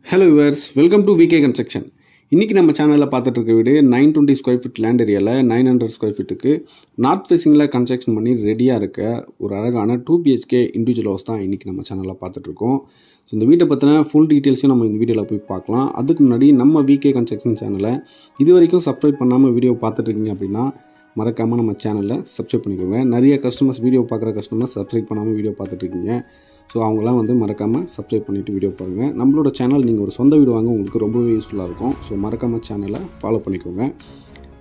Hello viewers, welcome to VK Construction. இன்னைக்கு நம்ம சேனல்ல பார்த்துட்டு இருக்க வீடு 920 ஸ்கொயர் ஃபீட் லேண்ட் ஏரியால 900 ஸ்கொயர் ஃபீட்டுக்கு நார்த் ஃபேசிங்ல கன்ஸ்ட்ரக்ஷன் பண்ணி ரெடியா இருக்க ஒரு அழகான 2 BHK இண்டிவிஜுவல் ஹவுஸ் தான் இன்னைக்கு நம்ம சேனல்ல பார்த்துட்டு இருக்கோம். இந்த வீட்டை பத்தின ஃபுல் டீடைல்ஸையும் நம்ம இந்த வீடியோல போய் பார்க்கலாம். அதுக்கு முன்னாடி நம்ம VK Construction சேனலை இதுவரைக்கும் சப்ஸ்கிரைப் பண்ணாம வீடியோ பார்த்துட்டு இருக்கீங்க அப்படின்னா மறக்காம நம்ம சேனலை சப்ஸ்கிரைப் பண்ணிக்கோங்க. நிறைய கஸ்டமர்ஸ் வீடியோ பார்க்குற கஸ்டமர்ஸ் சப்ஸ்கிரைப் பண்ணாமல் வீடியோ பார்த்துட்டு இருக்கீங்க. ஸோ அவங்களாம் மறக்காமல் சப்ஸ்கிரைப் பண்ணிவிட்டு வீடியோ பாருங்கள். நம்மளோட சேனல் நீங்கள் ஒரு சொந்த வீடு வாங்க உங்களுக்கு ரொம்பவே யூஸ்ஃபுல்லாக இருக்கும். ஸோ மறக்காமல் சேனலை ஃபாலோ பண்ணிக்கோங்க.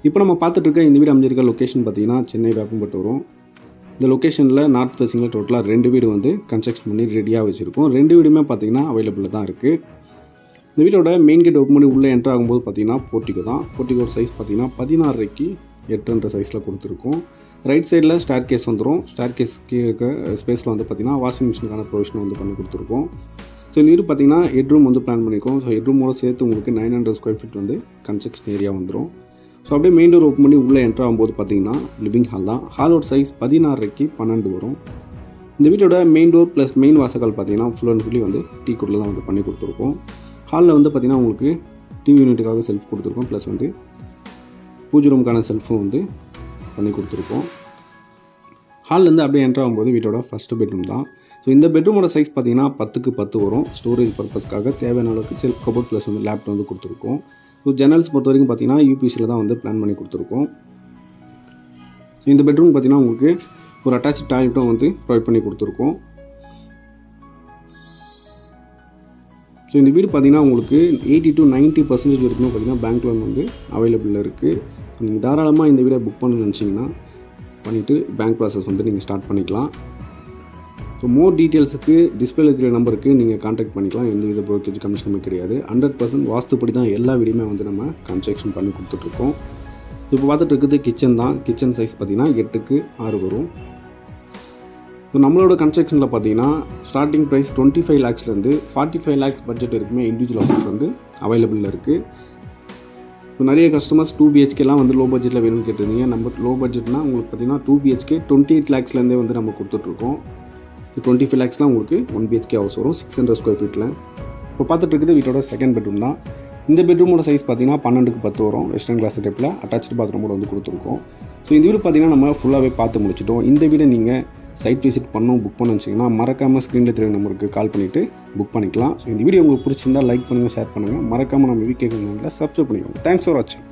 இப்போ நம்ம பார்த்துட்டு இருக்க இந்த வீடு அமைஞ்சிருக்க லொக்கேஷன் பார்த்தீங்கன்னா சென்னை வேப்பம்பட்டு வரும். இந்த லொக்கேஷனில் நார்த் ஃபேசிங்கில் டோட்டலாக 2 வீடு கன்ஸ்ட்ரக்ஷன் பண்ணி ரெடியாக வச்சுருக்கோம். 2 வீடுமே பார்த்தீங்கன்னா அவைலபிளாக தான் இருக்குது. இந்த வீடோட மெயின் கேட் ஓப்பன் பண்ணி உள்ளே என்ட்ரு ஆகும்போது பார்த்தீங்கன்னா போர்ட்டிகோ தான். போர்ட்டிகோட சைஸ் பார்த்தீங்கன்னா 16 8 சைஸில் கொடுத்துருக்கோம். ரைட் சைடில் ஸ்டேர் கேஸ் வந்துடும். ஸ்டேர் கேஸ்க்கு இருக்க ஸ்பேஸில் பார்த்தீங்கன்னா வாஷிங் மிஷினுக்கான ப்ரொவிஷன் பண்ணி கொடுத்துருக்கோம். ஸோ இந்த வீடு பார்த்தீங்கன்னா ஹெட்ரூம் பிளான் பண்ணியிருக்கோம். ஸோ ஹெட்ரூமோட சேர்த்து உங்களுக்கு 900 ஸ்கொயர் ஃபீட் கன்ஸ்ட்ரக்ஷன் ஏரியா வந்துடும். ஸோ அப்படியே மெயின் டோர் ஓப்பன் பண்ணி உள்ளே என்ட்ரு ஆகும்போது பார்த்தீங்கன்னா லிவிங் ஹால் தான். ஹாலோட சைஸ் 16 12 வரும். இந்த வீட்டோட மெயின் டோர் ப்ளஸ் மெயின் வாசக்கால் பார்த்தீங்கன்னா ஃபுல் அண்ட் ஃபுல்லி டீ குட்டில் தான் பண்ணி கொடுத்துருக்கோம். ஹாலில் பார்த்தீங்கன்னா உங்களுக்கு டிவி யூனிட்டுக்காக செல்ஃப் கொடுத்துருக்கோம். ப்ளஸ் பூஜை ரூமுக்கான செல்ஃபும் பண்ணி கொடுத்துருக்கோம். ஹால்லேருந்து அப்படியே என்ட்ரு ஆகும்போது வீட்டோட ஃபஸ்ட்டு பெட்ரூம் தான். ஸோ இந்த பெட்ரூமோட சைஸ் பார்த்தீங்கன்னா 10க்கு 10 வரும். ஸ்டோரேஜ் பர்பஸ்க்காக தேவையான அளவுக்கு செல்ஃப் கபோர்ட் ப்ளஸ் லேப்டாப் கொடுத்துருக்கோம். ஸோ ஜன்னல்ஸ் பொறுத்த வரைக்கும் பார்த்தீங்கன்னா யூபிசியில் தான் பிளான் பண்ணி கொடுத்துருக்கோம். ஸோ இந்த பெட்ரூம் பார்த்தீங்கன்னா உங்களுக்கு ஒரு அட்டாச் டாய்லெட்டும் ப்ரொவைட் பண்ணி கொடுத்துருக்கோம். ஸோ இந்த வீடு பார்த்தீங்கன்னா உங்களுக்கு 80 to 90% வரைக்கும் பார்த்தீங்கன்னா பேங்க் லோன் அவைலபிளில் இருக்குது. நீங்கள் தாராளமாக இந்த வீடை புக் பண்ணணும்னு நினச்சிங்கன்னா பண்ணிவிட்டு பேங்க் ப்ராசஸ் நீங்கள் ஸ்டார்ட் பண்ணிக்கலாம். ஸோ மோர் டீட்டெயில்ஸுக்கு டிஸ்பிளேல இருக்கிற நம்பருக்கு நீங்கள் கான்டாக்ட் பண்ணிக்கலாம். எந்த வித ப்ரோக்கேஜ் கமிஷனுமே கிடையாது. 100% வாஸ்துப்படி தான் எல்லா வீடுமே நம்ம கன்ஸ்ட்ரக்ஷன் பண்ணி கொடுத்துட்ருக்கோம். இப்போ பார்த்துட்டு இருக்குது கிச்சன் தான். கிச்சன் சைஸ் பார்த்தீங்கன்னா 8க்கு 6 வரும். ஸோ நம்மளோட கன்ஸ்ட்ரக்ஷனில் பார்த்தீங்கன்னா ஸ்டார்டிங் ப்ரைஸ் 25 lakhsலேருந்து 45 lakhs பட்ஜெட் இருக்குமே இண்டிவிஜுவல் ஹவுஸ் அவைலபிளில் இருக்குது. ஸோ நிறைய கஸ்டமர்ஸ் 2 BHKலாம் லோ பட்ஜெட்டில் வேணும்னு கேட்டிருந்தீங்க. நம்ம லோ பட்ஜெட்னா உங்களுக்கு பார்த்தீங்கன்னா 2 BHK 28 lakhsலேருந்தே நம்ம கொடுத்துட்ருக்கோம். 25 lakhsலாம் உங்களுக்கு 1 BHK ஹவுஸ் வரும் 600 ஸ்கொயர் ஃபீட்டில். இப்போ பார்த்துட்டு இருக்குது வீட்டோட செகண்ட் பெட்ரூம் தான். இந்த பெட்ரூமோட சைஸ் பார்த்தீங்கன்னா 12க்கு 10 வரும். வெஸ்டர்ன் கிளாஸ் டைப்பில் அட்டாச்சு பாத்ரூமோட கொடுத்துருக்கோம். ஸோ இந்த வீடு பார்த்தீங்கன்னா நம்ம ஃபுல்லாகவே பார்த்து முடிச்சிட்டோம். இந்த வீடை நீங்கள் சைட் விசிட் புக் பண்ண வச்சிங்கன்னா மறக்காமல் ஸ்க்ரீனில் தெரிய நம்பருக்கு கால் பண்ணிவிட்டு புக் பண்ணிக்கலாம். ஸோ இந்த வீடியோ உங்களுக்கு பிடிச்சிருந்தா லைக் பண்ணுங்கள், ஷேர் பண்ணுங்கள். மறக்காமல் நம்ம VK சப்ஸ்கிரைப் பண்ணிக்கோங்க. தேங்க்ஸ் ஃபார் வாட்சிங்.